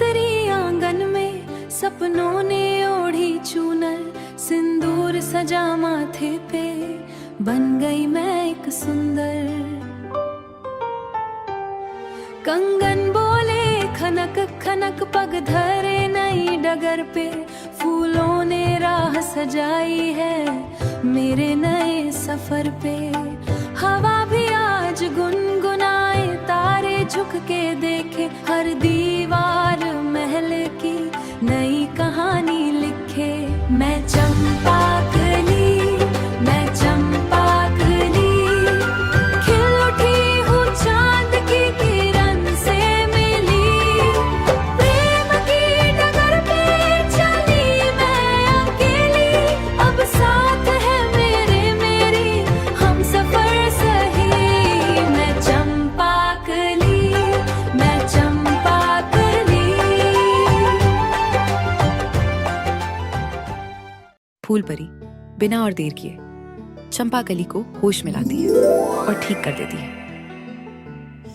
उतरी आंगन में, सपनों ने ओढ़ी चूनर, सिंदूर सजा माथे पे, बन गई मैं एक सुंदर। कंगन बोले खनक खनक, पग धरे नई डगर पे, फूलों ने राह सजाई है मेरे नए सफर पे। हवा भी आज गुनगुनाए, तारे झुक के देखे, हर दीवार महल की नई कहानी लिखे। मैं चंपा कली, मैं चंपा कली, खिल उठी हूँ चांद की किरण से मिली। प्रेम की डगर पे चली मैं अकेली, अब साथ है मेरे मेरी हम सफर सही। मैं चंपा कली, मैं चंपा कली। फूल परी बिना और देर किए चंपा कली को होश में लाती है और ठीक कर देती है।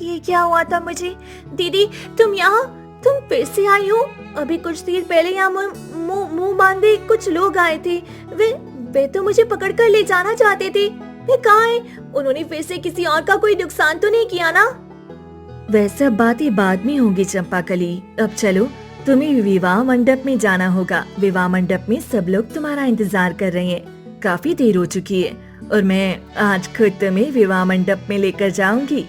ये क्या हुआ था मुझे? दीदी तुम यहाँ, तुम फिर से आई हो? अभी कुछ देर पहले यहाँ मुंह बांधे कुछ लोग आए थे। वे तो मुझे पकड़कर ले जाना चाहते थे। वे कहाँ हैं? उन्होंने फिर से किसी और का कोई नुकसान तो नहीं किया ना? वह सब बातें बाद में होंगी चंपा कली। अब चलो, तुम्हें विवाह मंडप में जाना होगा। विवाह मंडप में सब लोग तुम्हारा इंतजार कर रहे हैं। काफी देर हो चुकी है और मैं आज खुद तुम्हें विवाह मंडप में लेकर जाऊंगी।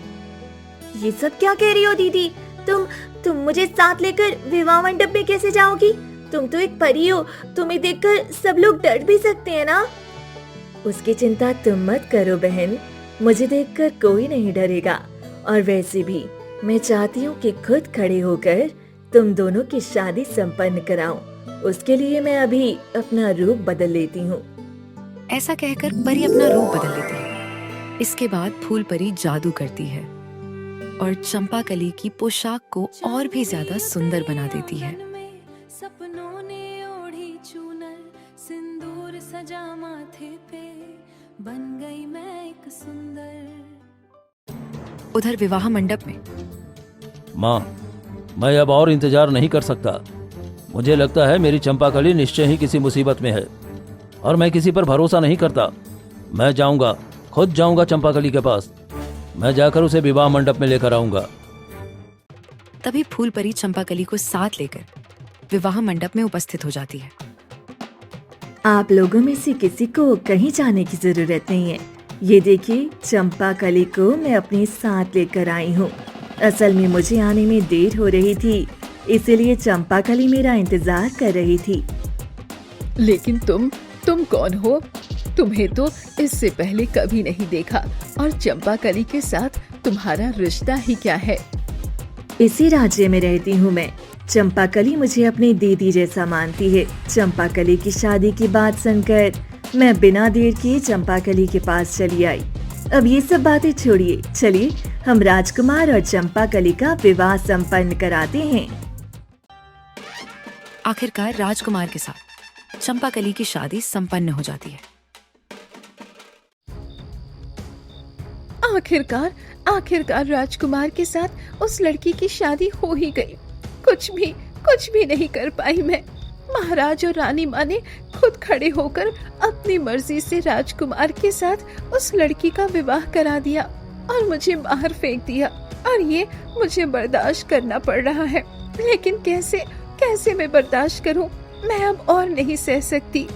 ये सब क्या कह रही हो दीदी? तुम मुझे साथ लेकर विवाह मंडप में कैसे जाओगी? तुम तो एक परी हो, तुम्हें देखकर सब लोग डर भी सकते हैं ना। उसकी चिंता तुम मत करो बहन, मुझे देखकर कोई नहीं डरेगा। और वैसे भी मैं चाहती हूँ कि खुद खड़े होकर तुम दोनों की शादी संपन्न कराऊं। उसके लिए मैं अभी अपना रूप बदल लेती हूँ। ऐसा कहकर परी अपना रूप बदल लेती है। इसके बाद फूल परी जादू करती है और चंपा कली की पोशाक को और भी ज्यादा सुंदर बना देती है। सपनों ने ओढ़ी चूनर, सिंदूर सजा माथे पे, बन गई मैं एक सुंदर। उधर विवाह मंडप में माँ, मैं अब और इंतजार नहीं कर सकता। मुझे लगता है मेरी चंपा कली निश्चय ही किसी मुसीबत में है और मैं किसी पर भरोसा नहीं करता। मैं जाऊंगा, खुद जाऊंगा चंपा कली के पास। मैं जाकर उसे विवाह मंडप में लेकर आऊंगा। तभी फूल परी चंपा कली को साथ लेकर विवाह मंडप में उपस्थित हो जाती है। आप लोगों में से किसी को कहीं जाने की जरूरत नहीं है। ये देखिए, चंपा कली को मैं अपने साथ लेकर आई हूँ। असल में मुझे आने में देर हो रही थी, इसीलिए चंपा कली मेरा इंतजार कर रही थी। लेकिन तुम कौन हो? तुम्हें तो इससे पहले कभी नहीं देखा, और चंपा कली के साथ तुम्हारा रिश्ता ही क्या है? इसी राज्य में रहती हूँ मैं। चंपा कली मुझे अपनी दीदी जैसा मानती है। चंपा कली की शादी की बात सुनकर मैं बिना देर किए चंपा कली के पास चली आई। अब ये सब बातें छोड़िए, चलिए हम राजकुमार और चंपा कली का विवाह संपन्न कराते हैं। आखिरकार राजकुमार के साथ चंपा कली की शादी संपन्न हो जाती है। आखिरकार राजकुमार के साथ उस लड़की की शादी हो ही गई। कुछ भी नहीं कर पाई मैं। महाराज और रानी माँ ने खुद खड़े होकर अपनी मर्जी से राजकुमार के साथ उस लड़की का विवाह करा दिया और मुझे बाहर फेंक दिया, और ये मुझे बर्दाश्त करना पड़ रहा है। लेकिन कैसे मैं बर्दाश्त करूं? मैं अब और नहीं सह सकती।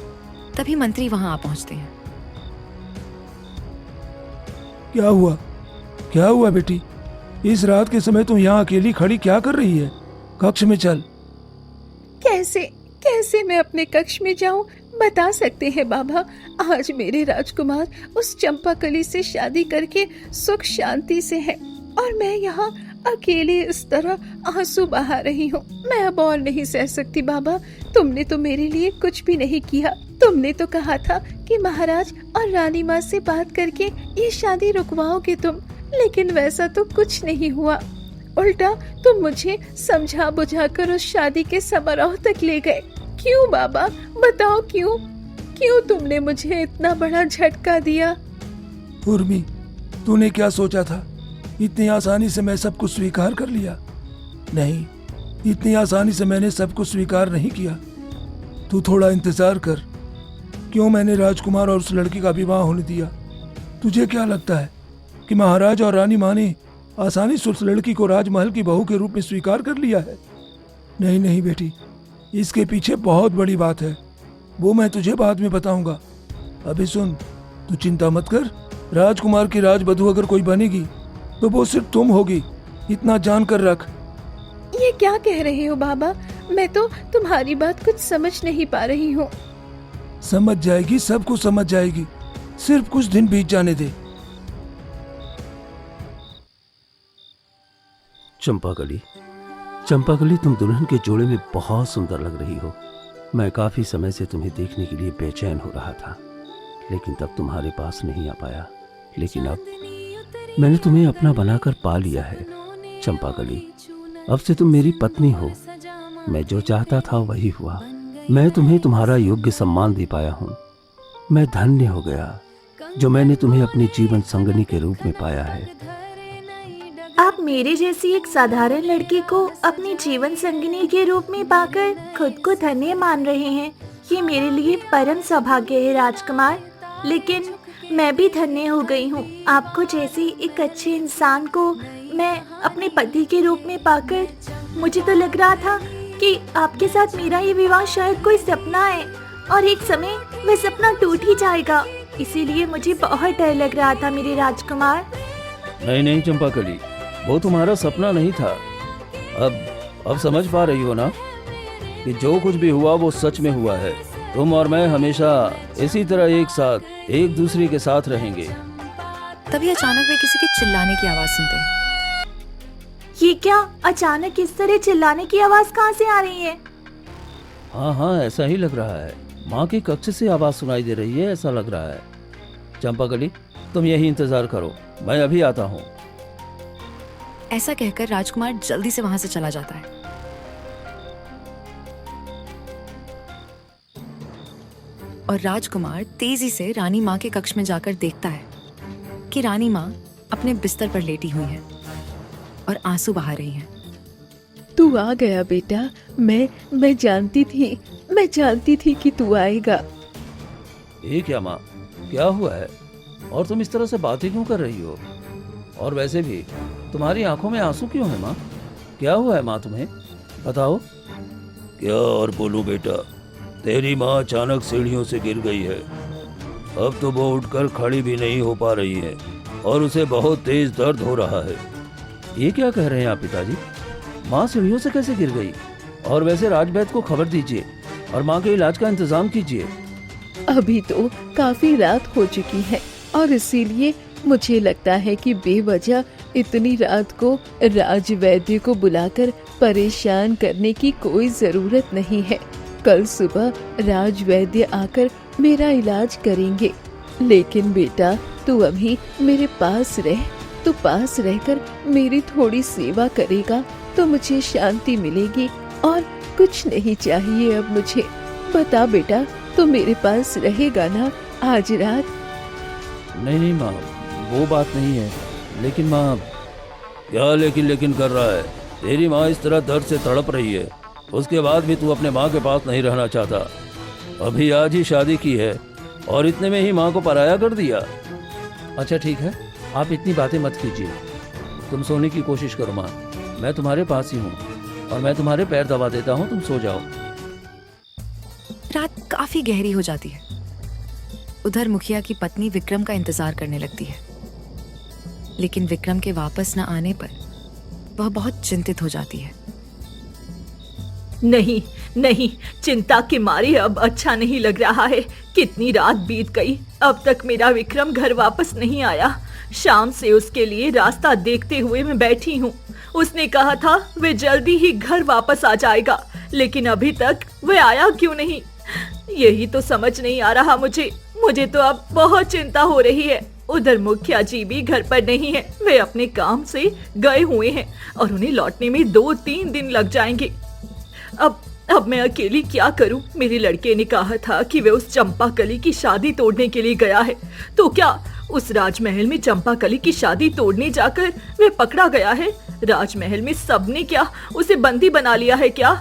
तभी मंत्री वहां आ पहुंचते हैं। क्या हुआ बेटी? इस रात के समय तुम यहाँ अकेली खड़ी क्या कर रही है? कक्ष में चल। कैसे मैं अपने कक्ष में जाऊं? बता सकते हैं बाबा, आज मेरे राजकुमार उस चंपा कली से शादी करके सुख शांति से है, और मैं यहाँ अकेले इस तरह आंसू बहा रही हूँ। मैं अब और नहीं सह सकती बाबा। तुमने तो मेरे लिए कुछ भी नहीं किया। तुमने तो कहा था कि महाराज और रानी माँ से बात करके ये शादी रुकवाओगे तुम, लेकिन वैसा तो कुछ नहीं हुआ। उल्टा तुम मुझे समझा बुझाकर उस शादी के समारोह तक ले गए। क्यों बाबा, बताओ क्यों तुमने मुझे इतना बड़ा झटका दिया? उर्मी, तूने क्या सोचा था? इतनी आसानी से मैं सब कुछ स्वीकार कर लिया? नहीं, इतनी आसानी से मैंने सब कुछ स्वीकार नहीं किया। तू थोड़ा इंतजार कर। क्यों मैंने राजकुमार और उस लड़की का विवाह होने दिया? तुझे क्या लगता है कि महाराज और रानी माँ ने आसानी से उस लड़की को राजमहल की बहू के रूप में स्वीकार कर लिया है? नहीं नहीं बेटी, इसके पीछे बहुत बड़ी बात है, वो मैं तुझे बाद में बताऊंगा। अभी सुन, तू चिंता मत कर। राजकुमार की राजवधू अगर कोई बनेगी तो वो सिर्फ तुम होगी, इतना जान कर रख। ये क्या कह रहे हो बाबा? मैं तो तुम्हारी बात कुछ समझ नहीं पा रही हूँ। समझ जाएगी, सब कुछ समझ जाएगी, सिर्फ कुछ दिन बीत जाने दे। चंपाकली, चंपाकली, तुम दुल्हन के जोड़े में बहुत सुंदर लग रही हो। मैं काफी समय से तुम्हें देखने के लिए बेचैन हो रहा था, लेकिन तब तुम्हारे पास नहीं आ पाया। लेकिन अब मैंने तुम्हें अपना बनाकर पा लिया है। चंपाकली, अब से तुम मेरी पत्नी हो। मैं जो चाहता था वही हुआ। मैं तुम्हें तुम्हारा योग्य सम्मान दे पाया हूँ। मैं धन्य हो गया जो मैंने तुम्हें अपनी जीवन संगनी के रूप में पाया है। आप मेरे जैसी एक साधारण लड़की को अपनी जीवन संगिनी के रूप में पाकर खुद को धन्य मान रहे हैं। ये मेरे लिए परम सौभाग्य है राजकुमार। लेकिन मैं भी धन्य हो गई हूँ। आपको जैसी एक अच्छे इंसान को मैं अपने पति के रूप में पाकर मुझे तो लग रहा था कि आपके साथ मेरा ये विवाह शायद कोई सपना है और एक समय वह सपना टूट ही जाएगा। इसीलिए मुझे बहुत डर लग रहा था मेरे राजकुमार। नहीं नहीं चंपाकली, वो तुम्हारा सपना नहीं था। अब समझ पा रही हो ना कि जो कुछ भी हुआ वो सच में हुआ है। तुम और मैं हमेशा इसी तरह एक साथ एक दूसरे के साथ रहेंगे। तभी अचानक वे किसी के चिल्लाने की आवाज सुनते हैं। ये क्या, अचानक इस तरह चिल्लाने की आवाज कहाँ से आ रही है? हाँ, ऐसा ही लग रहा है। माँ के कक्ष से आवाज सुनाई दे रही है, ऐसा लग रहा है। चंपाकली, तुम यही इंतजार करो, मैं अभी आता हूँ। ऐसा कहकर राजकुमार जल्दी से वहां से चला जाता है। और राजकुमार तेजी से रानी माँ के कक्ष में जाकर देखता है कि रानी माँ अपने बिस्तर पर लेटी हुई है और आंसू बहा रही हैं। तू आ गया बेटा। मैं जानती थी कि तू आएगा। ये क्या माँ, क्या हुआ है? और तुम इस तरह से बातें क्यों कर रही हो? और वैसे भी तुम्हारी आंखों में आंसू क्यों है माँ? क्या हुआ है माँ तुम्हें? बताओ। क्या और बोलूं बेटा, तेरी माँ अचानक सीढ़ियों से गिर गई है। अब तो वो उठकर खड़ी भी नहीं हो पा रही है और उसे बहुत तेज दर्द हो रहा है। ये क्या कह रहे हैं आप पिताजी? माँ सीढ़ियों से कैसे गिर गई? और वैसे राजवैद्य को खबर दीजिए और माँ के इलाज का इंतजाम कीजिए। अभी तो काफी रात हो चुकी है और इसीलिए मुझे लगता है कि बेवजह इतनी रात को राजवैद्य को बुलाकर परेशान करने की कोई जरूरत नहीं है। कल सुबह राजवैद्य आकर मेरा इलाज करेंगे। लेकिन बेटा, तू अभी मेरे पास रह। तू पास रहकर मेरी थोड़ी सेवा करेगा तो मुझे शांति मिलेगी और कुछ नहीं चाहिए अब मुझे। बता बेटा, तू मेरे पास रहेगा ना आज रात? नहीं माँ, वो बात नहीं है। लेकिन माँ, क्या लेकिन कर रहा है? तेरी माँ इस तरह दर्द से तड़प रही है, उसके बाद भी तू अपने माँ के पास नहीं रहना चाहता। अभी आज ही शादी की है और इतने में ही माँ को पराया कर दिया। अच्छा ठीक है, आप इतनी बातें मत कीजिए। तुम सोने की कोशिश करो माँ, मैं तुम्हारे पास ही हूँ और मैं तुम्हारे पैर दबा देता हूँ, तुम सो जाओ। रात काफी गहरी हो जाती है। उधर मुखिया की पत्नी विक्रम का इंतजार करने लगती है, लेकिन विक्रम के वापस न आने पर वह बहुत चिंतित हो जाती है। नहीं, चिंता के मारे अब अच्छा नहीं लग रहा है। कितनी रात बीत गई, अब तक मेरा विक्रम घर वापस नहीं आया। शाम से उसके लिए रास्ता देखते हुए मैं बैठी हूँ। उसने कहा था वह जल्दी ही घर वापस आ जाएगा, लेकिन अभी तक वह आया क्यों नहीं? यही तो समझ नहीं आ रहा मुझे तो अब बहुत चिंता हो रही है। उधर मुखिया जी भी घर पर नहीं है, वे अपने काम से गए हुए हैं और उन्हें लौटने में 2-3 दिन लग जाएंगे। अब मैं अकेली क्या करूं? मेरे लड़के ने कहा था कि वे उस चंपाकली की शादी तोड़ने के लिए गया है, तो क्या उस राजमहल में चंपाकली की शादी तोड़ने जाकर वे पकड़ा गया है? राजमहल में सबने क्या उसे बंदी बना लिया है क्या?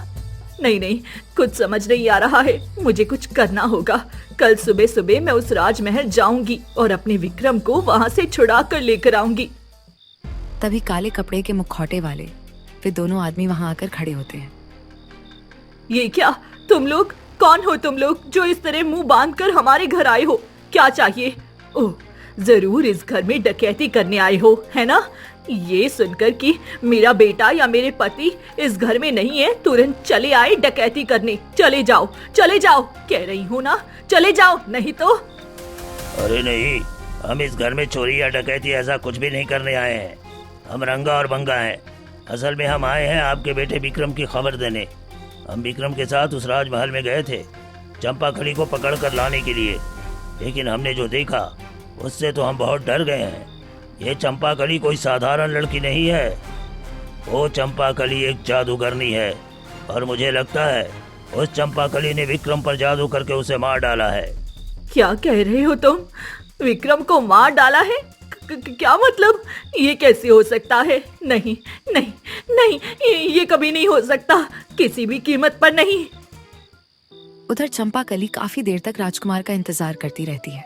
नहीं नहीं, कुछ समझ नहीं आ रहा है। मुझे कुछ करना होगा। कल सुबह सुबह मैं उस राजमहल जाऊंगी और अपने विक्रम को वहां से छुड़ा कर लेकर आऊंगी। तभी काले कपड़े के मुखौटे वाले वे दोनों आदमी वहां आकर खड़े होते हैं। ये क्या? तुम लोग कौन हो? तुम लोग जो इस तरह मुंह बांध कर हमारे घर आए हो, क्या चाहिए? ओह, जरूर इस घर में डकैती करने आए हो, है ना? ये सुनकर कि मेरा बेटा या मेरे पति इस घर में नहीं है, तुरंत चले आए डकैती करने। चले जाओ, चले जाओ, कह रही हूँ ना, चले जाओ, नहीं तो। अरे नहीं, हम इस घर में चोरी या डकैती ऐसा कुछ भी नहीं करने आए हैं। हम रंगा और बंगा हैं। असल में हम आए हैं आपके बेटे विक्रम की खबर देने। हम विक्रम के साथ उस राजमहल में गए थे चंपाकली को पकड़ कर लाने के लिए, लेकिन हमने जो देखा उससे तो हम बहुत डर गए हैं। ये चंपाकली कोई साधारण लड़की नहीं है। वो चंपाकली एक जादूगरनी है और मुझे लगता है उस चंपाकली ने विक्रम पर जादू करके उसे मार डाला है। क्या कह रहे हो तुम? विक्रम को मार डाला है? क्या मतलब? ये कैसे हो सकता है? नहीं नहीं नहीं, ये कभी नहीं हो सकता, किसी भी कीमत पर नहीं। उधर चंपाकली काफी देर तक राजकुमार का इंतजार करती रहती है,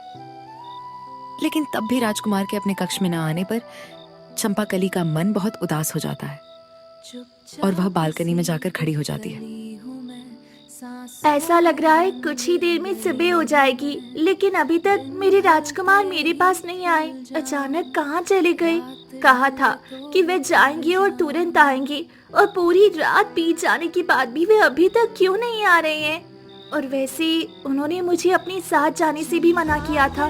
लेकिन तब भी राजकुमार के अपने कक्ष में न आने पर चंपाकली का मन बहुत उदास हो जाता है और वह बालकनी में जाकर खड़ी हो जाती है। ऐसा लग रहा है कुछ ही देर में सुबह हो जाएगी, लेकिन अभी तक मेरे राजकुमार मेरे पास नहीं आए। अचानक कहाँ चले गए? कहा था कि वे जाएंगे और तुरंत आएंगे, और पूरी रात बीत जाने के बाद भी वे अभी तक क्यों नहीं आ रहे हैं? और वैसे उन्होंने मुझे अपने साथ जाने से भी मना किया था,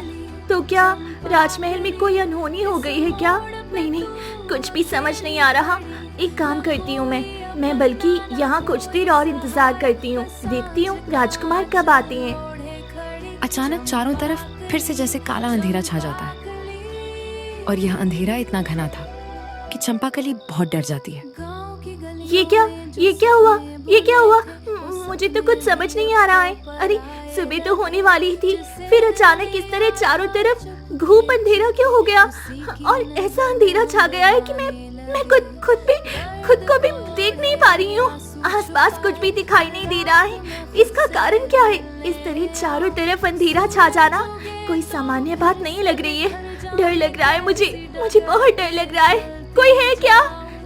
तो क्या राजमहल में कोई अनहोनी हो गई है क्या? नहीं नहीं, कुछ भी समझ नहीं आ रहा। एक काम करती हूँ मैं बल्कि यहाँ कुछ देर और इंतजार करती हूँ, देखती हूँ राजकुमार कब आते हैं। अचानक चारों तरफ फिर से जैसे काला अंधेरा छा जाता है और यह अंधेरा इतना घना था कि चंपाकली बहुत डर जाती है। ये क्या हुआ? ये क्या हुआ? मुझे तो कुछ समझ नहीं आ रहा है। अरे सुबह तो होने वाली ही थी, फिर अचानक इस तरह चारों तरफ घूप अंधेरा क्यों हो गया? और ऐसा अंधेरा छा गया है कि मैं खुद को भी देख नहीं पा रही हूँ। आसपास कुछ भी दिखाई नहीं दे रहा है। इसका कारण क्या है? इस तरह चारों तरफ अंधेरा छा जाना कोई सामान्य बात नहीं लग रही है। डर लग रहा है मुझे बहुत डर लग रहा है। कोई है क्या?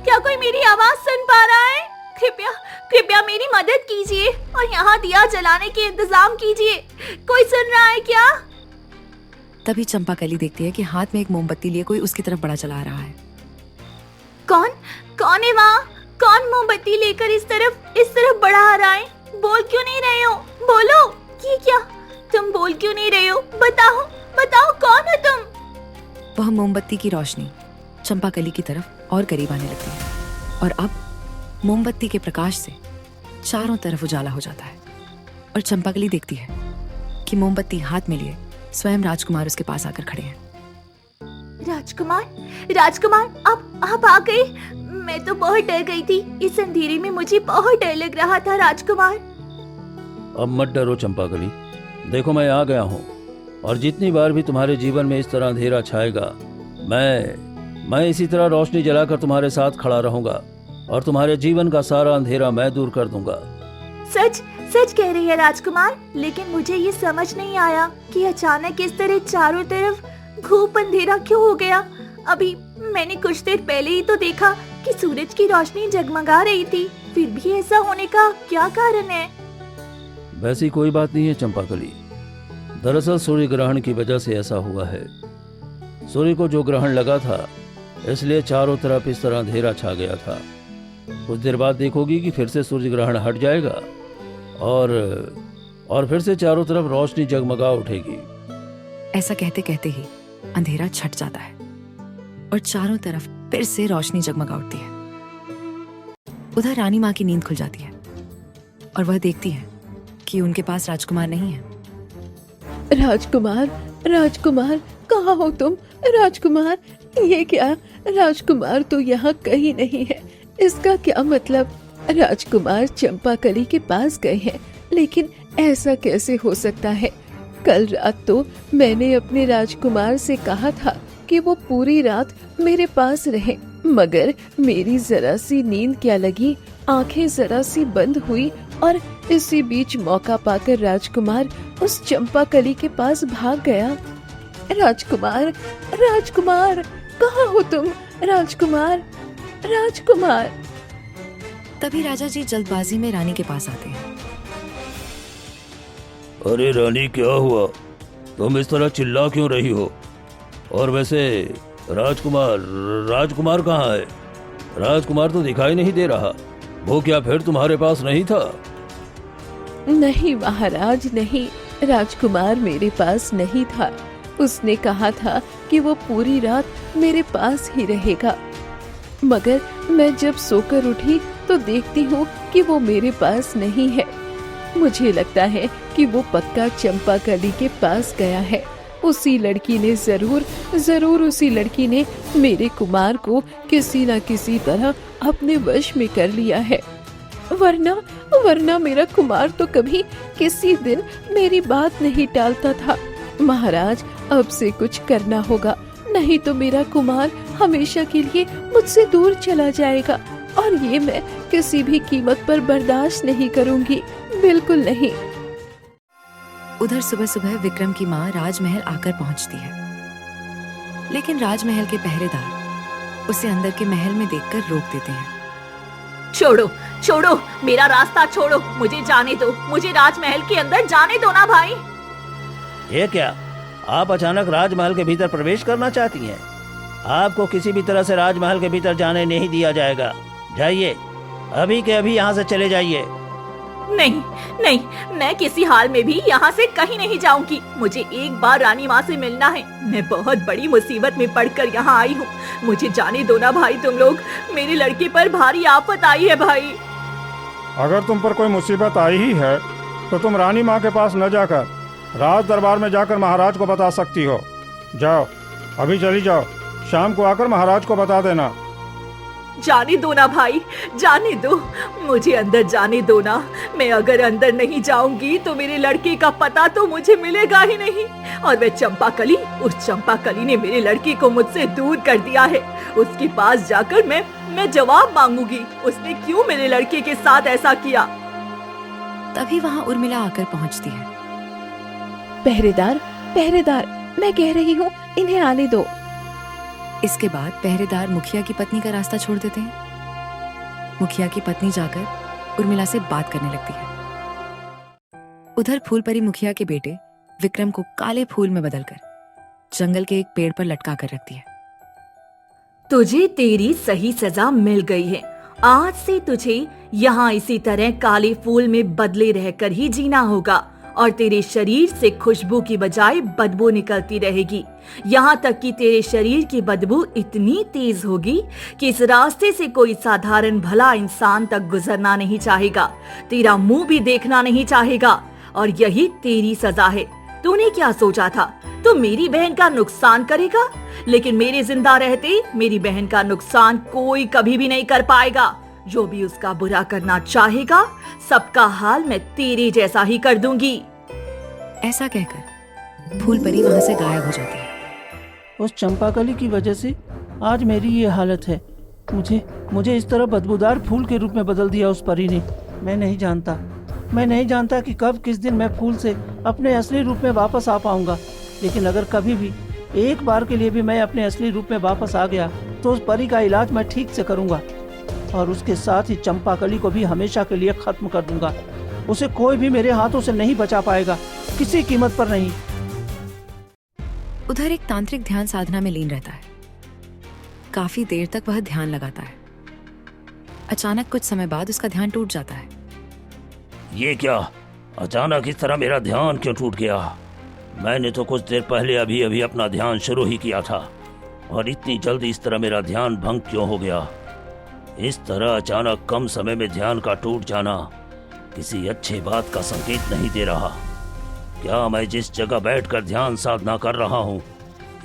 क्या कोई मेरी आवाज सुन पा रहा है? कृपया मेरी मदद कीजिए और यहाँ दिया जलाने के इंतजाम कीजिए। कोई सुन रहा है क्या? तभी चंपाकली देखती है कि हाथ में एक मोमबत्ती लिए कोई उसकी तरफ बढ़ा चला आ रहा है। कौन है वहाँ? कौन मोमबत्ती लेकर इस तरफ बढ़ा आ रहा है? बोल क्यों नहीं रहे हो? बोलो। ये क्या? तुम बोल क्यों नहीं रहे हो? बताओ कौन हो तुम? वह मोमबत्ती की रोशनी चंपाकली की तरफ और करीब आने लगती है और अब मोमबत्ती के प्रकाश से चारों तरफ उजाला हो जाता है और चंपाकली देखती है कि मोमबत्ती हाथ में लिए स्वयं राजकुमार उसके पास आकर खड़े हैं। राजकुमार, आप आ गए। मैं तो बहुत डर गई थी। इस अंधेरे में मुझे बहुत डर लग रहा था राजकुमार। अब मत डरो चंपाकली, देखो मैं आ गया हूँ और जितनी बार भी तुम्हारे जीवन में इस तरह अंधेरा छाएगा, मैं इसी तरह रोशनी जलाकर तुम्हारे साथ खड़ा रहूंगा और तुम्हारे जीवन का सारा अंधेरा मैं दूर कर दूंगा। सच कह रही है राजकुमार, लेकिन मुझे ये समझ नहीं आया कि अचानक इस तरह चारों तरफ घूप अंधेरा क्यों हो गया। अभी मैंने कुछ देर पहले ही तो देखा कि सूरज की रोशनी जगमगा रही थी, फिर भी ऐसा होने का क्या कारण है? वैसी कोई बात नहीं है चंपाकली, दरअसल सूर्य ग्रहण की वजह से ऐसा हुआ है। सूर्य को जो ग्रहण लगा था, इसलिए चारों तरफ इस तरह अंधेरा छा गया था। कुछ देर बाद देखोगी कि फिर से सूर्य ग्रहण हट जाएगा और फिर से चारों तरफ रोशनी जगमगा उठेगी। ऐसा कहते कहते ही अंधेरा छट जाता है और चारों तरफ फिर से रोशनी जगमगा उठती है। उधर रानी माँ की नींद खुल जाती है और वह देखती है कि उनके पास राजकुमार नहीं है। राजकुमार, कहाँ हो तुम? राजकुमार, ये क्या? राजकुमार तो यहाँ कहीं नहीं है। इसका क्या मतलब? राजकुमार चंपाकली के पास गए हैं, लेकिन ऐसा कैसे हो सकता है? कल रात तो मैंने अपने राजकुमार से कहा था कि वो पूरी रात मेरे पास रहे, मगर मेरी जरा सी नींद क्या लगी, आंखें जरा सी बंद हुई और इसी बीच मौका पाकर राजकुमार उस चंपाकली के पास भाग गया। राजकुमार, राजकुमार, कहाँ हो तुम? राजकुमार, राजकुमार। तभी राजा जी जल्दबाजी में रानी के पास आते हैं। अरे रानी, क्या हुआ? तुम इस तरह चिल्ला क्यों रही हो? और वैसे राजकुमार, राजकुमार कहाँ है? राजकुमार तो दिखाई नहीं दे रहा। वो क्या फिर तुम्हारे पास नहीं था? नहीं महाराज, नहीं, राजकुमार मेरे पास नहीं था। उसने कहा था कि वो पूरी रात मेरे पास ही रहेगा, मगर मैं जब सोकर उठी तो देखती हूँ कि वो मेरे पास नहीं है। मुझे लगता है कि वो पक्का चंपाकली के पास गया है। उसी लड़की ने जरूर उसी लड़की ने मेरे कुमार को किसी न किसी तरह अपने वश में कर लिया है। वरना मेरा कुमार तो कभी किसी दिन मेरी बात नहीं टालता था। महाराज, अब से कुछ करना होगा, नहीं तो मेरा कुमार हमेशा के लिए मुझसे दूर चला जाएगा, और ये मैं किसी भी कीमत पर बर्दाश्त नहीं करूंगी, बिल्कुल नहीं। उधर सुबह सुबह विक्रम की माँ राजमहल आकर पहुंचती है, लेकिन राजमहल के पहरेदार उसे अंदर के महल में देखकर रोक देते हैं। छोड़ो, छोड़ो, मेरा रास्ता छोड़ो, मुझे जाने दो, मुझे राजमहल के अंदर जाने दो ना भाई। ये क्या? आप अचानक राजमहल के भीतर प्रवेश करना चाहती हैं? आपको किसी भी तरह से राजमहल के भीतर जाने नहीं दिया जाएगा। जाइए, अभी के अभी यहाँ से चले जाइए। नहीं नहीं, मैं किसी हाल में भी यहाँ से कहीं नहीं जाऊंगी। मुझे एक बार रानी माँ से मिलना है। मैं बहुत बड़ी मुसीबत में पड़कर यहाँ आई हूँ। मुझे जाने दो ना भाई तुम लोग, मेरे लड़के पर भारी आफत आई है भाई। अगर तुम पर कोई मुसीबत आई ही है तो तुम रानी माँ के पास न जाकर राज दरबार में जाकर महाराज को बता सकती हो। जाओ, अभी चली जाओ, शाम को आकर महाराज को बता देना। जाने दो ना भाई, जाने दो, मुझे अंदर जाने दो ना। मैं अगर अंदर नहीं जाऊंगी तो मेरे लड़के का पता तो मुझे मिलेगा ही नहीं। और वह चंपाकली, उस चंपाकली ने मेरे लड़के को मुझसे दूर कर दिया है। उसके पास जाकर मैं जवाब मांगूंगी, उसने क्यों मेरे लड़के के साथ ऐसा किया। तभी वहाँ उर्मिला आकर पहुँचती है। पहरेदार, पहरेदार, मैं कह रही हूँ इन्हें आने दो। इसके बाद पहरेदार मुखिया की पत्नी का रास्ता छोड़ देते हैं। मुखिया की पत्नी जाकर उर्मिला से बात करने लगती है। उधर फूलपरी मुखिया के बेटे विक्रम को काले फूल में बदलकर जंगल के एक पेड़ पर लटका कर रखती है। तुझे तेरी सही सजा मिल गई है। आज से तुझे यहाँ इसी तरह काले फूल में बदले रहकर ही जीना होगा, और तेरे शरीर से खुशबू की बजाय बदबू निकलती रहेगी। यहाँ तक कि तेरे शरीर की बदबू इतनी तेज होगी कि इस रास्ते से कोई साधारण भला इंसान तक गुजरना नहीं चाहेगा, तेरा मुंह भी देखना नहीं चाहेगा। और यही तेरी सजा है। तूने क्या सोचा था? तू मेरी बहन का नुकसान करेगा, लेकिन मेरे जिंदा रहते मेरी बहन का नुकसान कोई कभी भी नहीं कर पाएगा। जो भी उसका बुरा करना चाहेगा, सबका हाल मैं तेरे जैसा ही कर दूंगी। ऐसा कहकर फूलपरी वहां से गायब हो जाती है। उस चंपाकली की वजह से आज मेरी ये हालत है। मुझे इस तरह बदबूदार फूल के रूप में बदल दिया उस परी ने। मैं नहीं जानता कि कब किस दिन मैं फूल से अपने असली रूप में वापस आ पाऊंगा। लेकिन अगर कभी भी एक बार के लिए भी मैं अपने असली रूप में वापस आ गया तो उस परी का इलाज मैं ठीक से करूंगा, और उसके साथ ही चंपाकली को भी हमेशा के लिए खत्म कर दूंगा। उसे कोई भी मेरे हाथों से नहीं बचा पाएगा, किसी कीमत पर नहीं। उधर एक तांत्रिक ध्यान साधना में लीन रहता है। काफी देर तक वह ध्यान लगाता है। अचानक कुछ समय बाद उसका ध्यान टूट जाता है। ये क्या? अचानक इस तरह मेरा ध्यान क्यों टूट गया? मैंने तो कुछ देर पहले अभी अपना ध्यान शुरू ही किया था, और इतनी जल्दी इस तरह मेरा ध्यान भंग क्यों हो गया? इस तरह अचानक कम समय में ध्यान का टूट जाना किसी अच्छी बात का संकेत नहीं दे रहा। क्या मैं जिस जगह बैठकर ध्यान साधना कर रहा हूँ,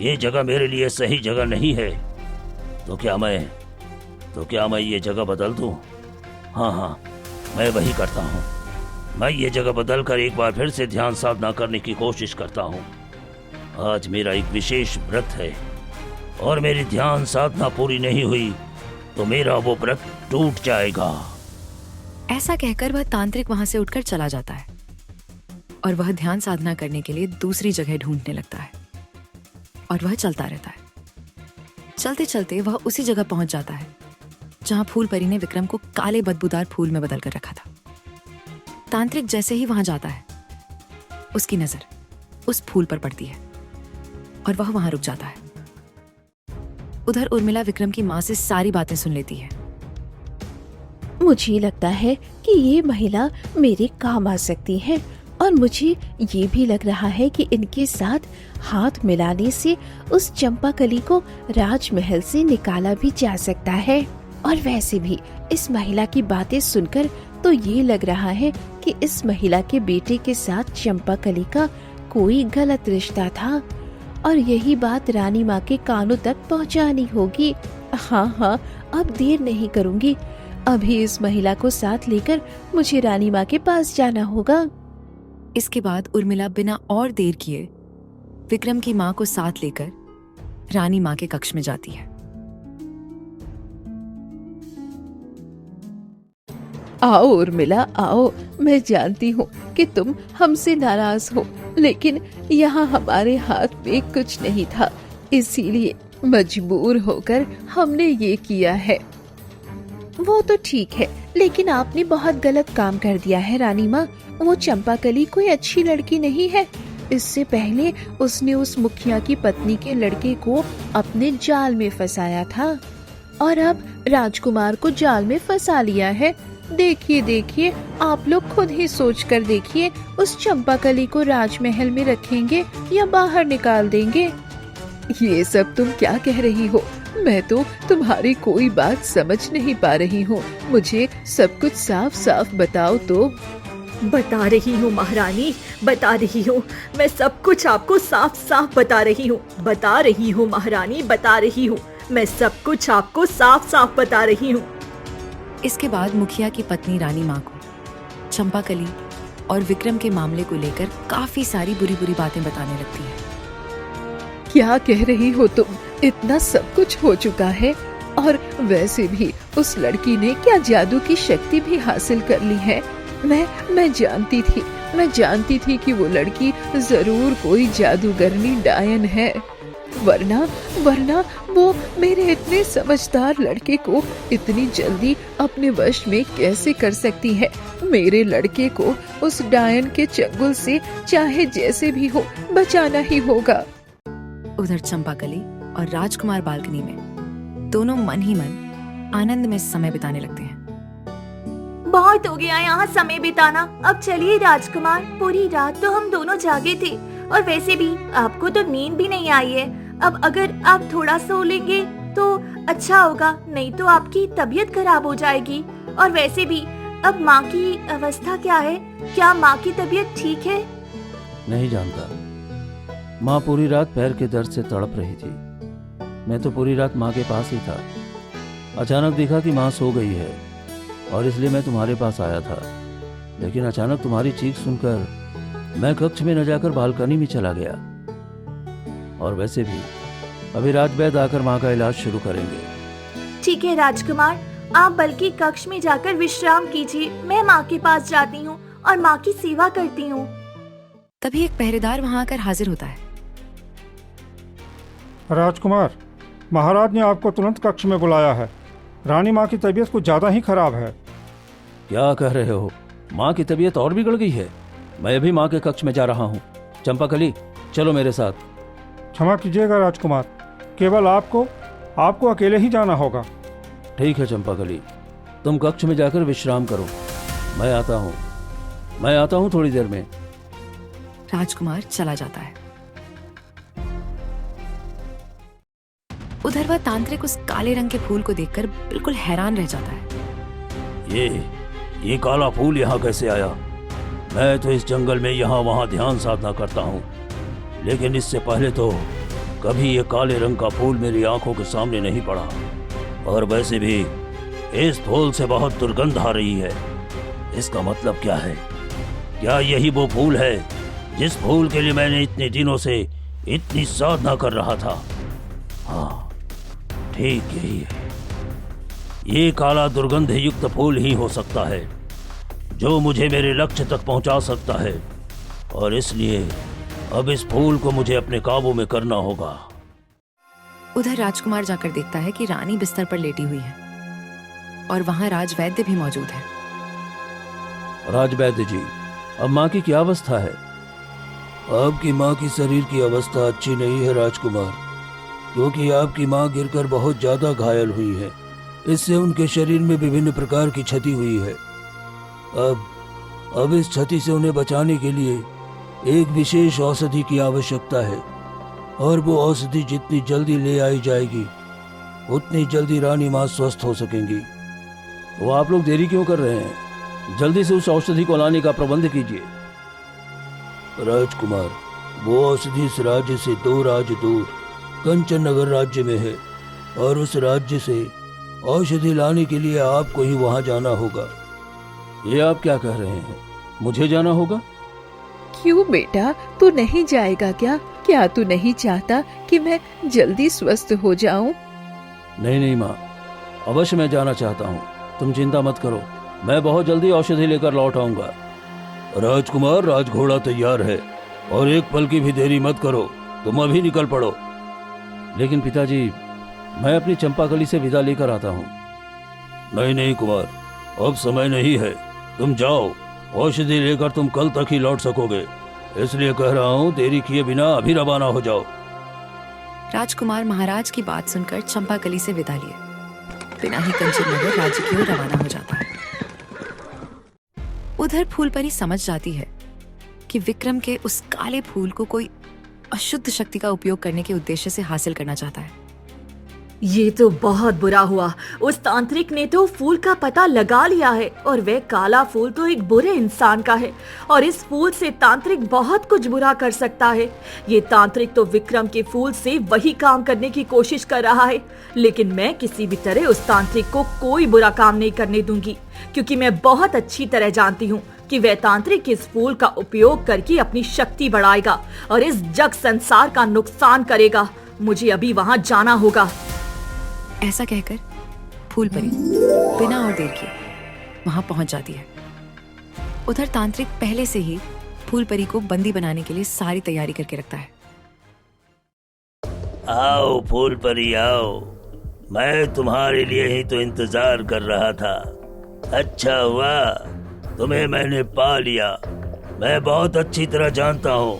ये जगह मेरे लिए सही जगह नहीं है? तो क्या मैं ये जगह बदल दूँ? हाँ, मैं वही करता हूँ। मैं ये जगह बदलकर एक बार फिर से ध्यान साधना करने की कोशिश करता हूँ। आज मेरा एक विशेष व्रत है। और मेरी ध्यान साधना पूरी नहीं हुई तो मेरा वो व्रत टूट जाएगा। ऐसा कहकर वह तांत्रिक वहां से उठकर चला जाता है और वह ध्यान साधना करने के लिए दूसरी जगह ढूंढने लगता है और वह चलता रहता है। चलते चलते वह उसी जगह पहुंच जाता है जहां फूल परी ने विक्रम को काले बदबूदार फूल में बदल कर रखा था। तांत्रिक जैसे ही वहां जाता है उसकी नजर उस फूल पर पड़ती है और वह वहां रुक जाता है। उधर उर्मिला विक्रम की मां से सारी बातें सुन लेती है। मुझे लगता है कि ये महिला मेरे काम आ सकती है और मुझे ये भी लग रहा है कि इनके साथ हाथ मिलाने से उस चंपाकली को राजमहल से निकाला भी जा सकता है। और वैसे भी इस महिला की बातें सुनकर तो ये लग रहा है कि इस महिला के बेटे के साथ चंपाकली का कोई गलत रिश्ता था और यही बात रानी माँ के कानों तक पहुँचानी होगी। हाँ, अब देर नहीं करूँगी। अभी इस महिला को साथ लेकर मुझे रानी माँ के पास जाना होगा। इसके बाद उर्मिला बिना और देर किए विक्रम की मां को साथ लेकर रानी मां के कक्ष में जाती है। आओ उर्मिला, आओ। मैं जानती हूँ कि तुम हमसे नाराज हो, लेकिन यहाँ हमारे हाथ में कुछ नहीं था, इसीलिए मजबूर होकर हमने ये किया है। वो तो ठीक है, लेकिन आपने बहुत गलत काम कर दिया है रानी माँ। वो चंपाकली कोई अच्छी लड़की नहीं है। इससे पहले उसने उस मुखिया की पत्नी के लड़के को अपने जाल में फंसाया था और अब राजकुमार को जाल में फंसा लिया है। देखिए, आप लोग खुद ही सोच कर देखिए, उस चंपाकली को राजमहल में रखेंगे या बाहर निकाल देंगे। ये सब तुम क्या कह रही हो? मैं तो तुम्हारी कोई बात समझ नहीं पा रही हूँ। मुझे सब कुछ साफ साफ बताओ तो। बता रही हूँ महारानी, बता रही हूँ। मैं सब कुछ आपको साफ साफ बता रही हूँ। बता रही हूँ महारानी, बता रही हूँ। मैं सब कुछ आपको साफ साफ बता रही हूँ। इसके बाद मुखिया की पत्नी रानी माँ को चंपाकली और विक्रम के मामले को लेकर काफी सारी बुरी बुरी बातें बताने लगती है। क्या कह रही हो तुम? इतना सब कुछ हो चुका है और वैसे भी उस लड़की ने क्या जादू की शक्ति भी हासिल कर ली है। मैं जानती थी कि वो लड़की जरूर कोई जादूगरनी डायन है, वरना वो मेरे इतने समझदार लड़के को इतनी जल्दी अपने वश में कैसे कर सकती है। मेरे लड़के को उस डायन के चंगुल से चाहे जैसे भी हो बचाना ही होगा। उधर चंपाकली और राजकुमार बालकनी में दोनों मन ही मन आनंद में समय बिताने लगते हैं। बहुत हो गया यहाँ समय बिताना। अब चलिए राजकुमार, पूरी रात तो हम दोनों जागे थे और वैसे भी आपको तो नींद भी नहीं आई है। अब अगर आप थोड़ा सो लेंगे तो अच्छा होगा, नहीं तो आपकी तबीयत खराब हो जाएगी। और वैसे भी अब माँ की अवस्था क्या है? क्या माँ की तबीयत ठीक है? नहीं जानता। माँ पूरी रात पैर के दर्द से तड़प रही थी। मैं तो पूरी रात माँ के पास ही था। अचानक देखा कि माँ सो गई है और इसलिए मैं तुम्हारे पास आया था। लेकिन अचानक तुम्हारी चीख सुनकर मैं कक्ष में न जाकर बालकनी में चला गया। और वैसे भी अभी रात बैद आकर माँ का इलाज शुरू करेंगे। ठीक है राजकुमार, आप बल्कि कक्ष में जाकर विश्राम कीजिए। मैं माँ के पास जाती हूँ और माँ की सेवा करती हूँ। तभी एक पहरेदार वहां आकर हाजिर होता है। राजकुमार, महाराज ने आपको तुरंत कक्ष में बुलाया है। रानी माँ की तबीयत कुछ ज्यादा ही खराब है। क्या कह रहे हो? माँ की तबीयत और बिगड़ गई है? मैं अभी माँ के कक्ष में जा रहा हूँ। चंपाकली, चलो मेरे साथ। क्षमा कीजिएगा राजकुमार, केवल आपको अकेले ही जाना होगा। ठीक है चंपाकली, तुम कक्ष में जाकर विश्राम करो। मैं आता हूँ थोड़ी देर में। राजकुमार चला जाता है। उधर वह तांत्रिक उस काले रंग के फूल को देखकर बिल्कुल हैरान रह जाता है। ये काला फूल यहाँ कैसे आया? मैं तो इस जंगल में यहाँ वहाँ ध्यान साधना करता हूँ, लेकिन इससे पहले तो कभी ये काले रंग का फूल मेरी आंखों के सामने नहीं पड़ा। और वैसे भी इस फूल से बहुत दुर्गंध आ रही है। इसका मतलब क्या है? क्या यही वो फूल है जिस फूल के लिए मैंने इतने दिनों से इतनी साधना कर रहा था? हाँ, ठीक यही है। ये काला दुर्गंध युक्त फूल ही हो सकता है जो मुझे मेरे लक्ष्य तक पहुंचा सकता है, और इसलिए अब इस फूल को मुझे अपने काबू में करना होगा। उधर राजकुमार जाकर देखता है कि रानी बिस्तर पर लेटी हुई है और वहां राजवैद्य भी मौजूद है। राजवैद्य जी, अब माँ की क्या अवस्था है? आपकी माँ की शरीर की अवस्था अच्छी नहीं है राजकुमार, क्योंकि आपकी माँ गिरकर बहुत ज्यादा घायल हुई है। इससे उनके शरीर में विभिन्न प्रकार की क्षति हुई है। अब इस क्षति से उन्हें बचाने के लिए एक विशेष औषधि की आवश्यकता है, और वो औषधि जितनी जल्दी ले आई जाएगी उतनी जल्दी रानी माँ स्वस्थ हो सकेंगी। तो आप लोग देरी क्यों कर रहे हैं? जल्दी से उस औषधि को लाने का प्रबंध कीजिए। राजकुमार, वो औषधि इस राज्य से 2 राज्य दूर कंचन नगर राज्य में है, और उस राज्य से औषधि लाने के लिए आपको ही वहां जाना होगा। ये आप क्या कह रहे हैं? मुझे जाना होगा? क्यों बेटा, तू नहीं जाएगा क्या? क्या तू नहीं चाहता कि मैं जल्दी स्वस्थ हो जाऊं? नहीं नहीं माँ, अवश्य मैं जाना चाहता हूँ। तुम चिंता मत करो, मैं बहुत जल्दी औषधि लेकर लौट आऊंगा। राजकुमार, राजघोड़ा तैयार है, और एक पल की भी देरी मत करो, तुम अभी निकल पड़ो। लेकिन पिताजी, मैं अपनी चंपाकली से विदा लेकर आता हूँ। नहीं नहीं कुमार, अब समय नहीं है, तुम जाओ। औषधि लेकर तुम कल तक ही लौट सकोगे, इसलिए कह रहा हूँ देरी किए बिना अभी रवाना हो जाओ। राजकुमार महाराज की बात सुनकर चंपाकली से विदा लिए बिना ही कंचन नगर राज्य की ओर रवाना हो जाता है। उधर फूलपरी समझ जाती है कि विक्रम के उस काले फूल को कोई अशुद्ध शक्ति का उपयोग करने के उद्देश्य से हासिल करना चाहता है। ये तो बहुत बुरा हुआ। उस तांत्रिक ने तो फूल का पता लगा लिया है, और वह काला फूल तो एक बुरे इंसान का है, और इस फूल से तांत्रिक बहुत कुछ बुरा कर सकता है। ये तांत्रिक तो विक्रम के फूल से वही काम करने की कोशिश कर रहा है, लेकिन मैं किसी भी तरह उस तांत्रिक को कोई बुरा काम नहीं करने दूंगी, क्योंकि मैं बहुत अच्छी तरह जानती हूँ कि वह तांत्रिक इस फूल का उपयोग करके अपनी शक्ति बढ़ाएगा और इस जग संसार का नुकसान करेगा। मुझे अभी वहाँ जाना होगा। ऐसा कहकर फूलपरी बिना और देर किए वहां पहुंच जाती है। उधर तांत्रिक पहले से ही फूलपरी को बंदी बनाने के लिए सारी तैयारी करके रखता है। आओ फूलपरी आओ, मैं तुम्हारे लिए ही तो इंतजार कर रहा था। अच्छा हुआ तुम्हें मैंने पा लिया। मैं बहुत अच्छी तरह जानता हूँ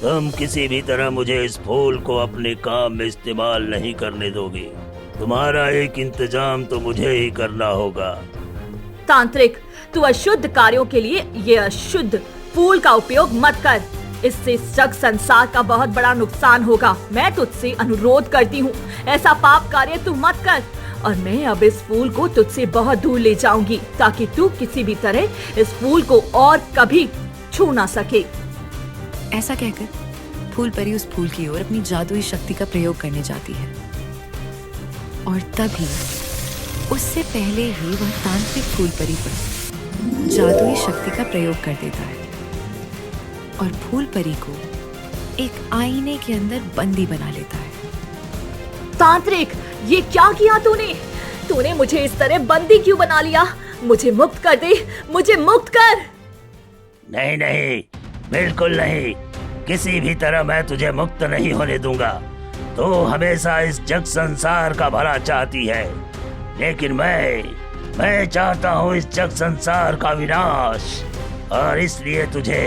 तुम किसी भी तरह मुझे इस फूल को अपने काम में इस्तेमाल नहीं करने दोगी। तुम्हारा एक इंतजाम तो मुझे ही करना होगा। तांत्रिक, तू अशुद्ध कार्यों के लिए ये अशुद्ध फूल का उपयोग मत कर। इससे जग संसार का बहुत बड़ा नुकसान होगा। मैं तुझसे अनुरोध करती हूँ, ऐसा पाप कार्य तू मत कर। और मैं अब इस फूल को तुझसे बहुत दूर ले जाऊंगी, ताकि तू किसी भी तरह इस फूल को और कभी छू ना सके। ऐसा कहकर फूलपरी उस फूल की ओर अपनी जादुई शक्ति का प्रयोग करने जाती है, और तभी उससे पहले ही वह तांत्रिक फूलपरी पर जादुई शक्ति का प्रयोग कर देता है और फूलपरी को एक आईने के अंदर बंदी बना लेता है। तांत्रिक, ये क्या किया तूने? तूने मुझे इस तरह बंदी क्यों बना लिया? मुझे मुक्त कर दे, मुझे मुक्त कर। नहीं नहीं, बिल्कुल नहीं, किसी भी तरह मैं तुझे मुक्त नहीं होने दूंगा। तो हमेशा इस जग संसार का भला चाहती है, लेकिन मैं चाहता हूँ इस जग संसार का विनाश। और इसलिए तुझे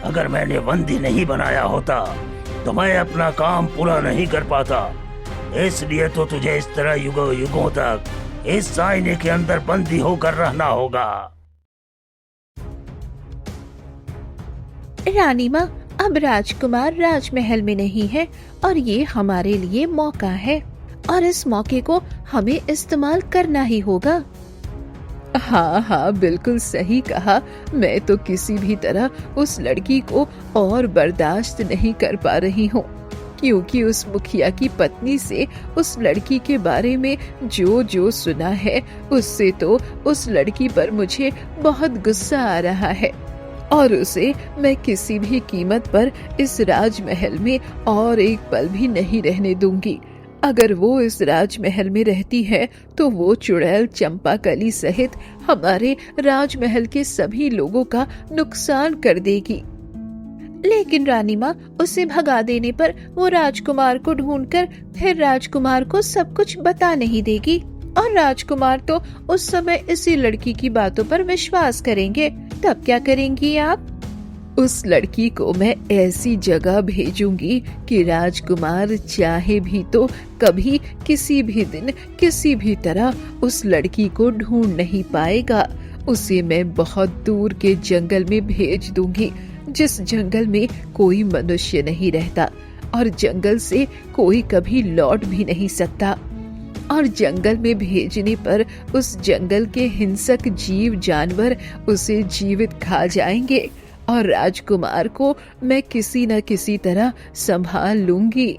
अगर मैंने बंदी नहीं बनाया होता तो मैं अपना काम पूरा नहीं कर पाता। इसलिए तो तुझे इस तरह युगों युगों तक इस आईने के अंदर बंदी होकर रहना होगा। रानी माँ, अब राजकुमार राजमहल में नहीं है और ये हमारे लिए मौका है, और इस मौके को हमें इस्तेमाल करना ही होगा। हाँ हाँ, बिल्कुल सही कहा। मैं तो किसी भी तरह उस लड़की को और बर्दाश्त नहीं कर पा रही हूँ, क्योंकि उस मुखिया की पत्नी से उस लड़की के बारे में जो जो सुना है, उससे तो उस लड़की पर मुझे बहुत गुस्सा आ रहा है, और उसे मैं किसी भी कीमत पर इस राजमहल में और एक पल भी नहीं रहने दूंगी। अगर वो इस राजमहल में रहती है तो वो चुड़ैल चंपाकली सहित हमारे राजमहल के सभी लोगों का नुकसान कर देगी। लेकिन रानी माँ, उसे भगा देने पर वो राजकुमार को ढूंढकर फिर राजकुमार को सब कुछ बता नहीं देगी और राजकुमार तो उस समय इसी लड़की की बातों पर विश्वास करेंगे। तब क्या करेंगी आप? उस लड़की को मैं ऐसी जगह भेजूंगी कि राजकुमार चाहे भी तो कभी किसी भी दिन किसी भी तरह उस लड़की को ढूंढ नहीं पाएगा। उसे मैं बहुत दूर के जंगल में भेज दूंगी, जिस जंगल में कोई मनुष्य नहीं रहता और जंगल से कोई कभी लौट भी नहीं सकता। और जंगल में भेजने पर उस जंगल के हिंसक जीव जानवर उसे जीवित खा जाएंगे और राजकुमार को मैं किसी न किसी तरह संभाल लूंगी।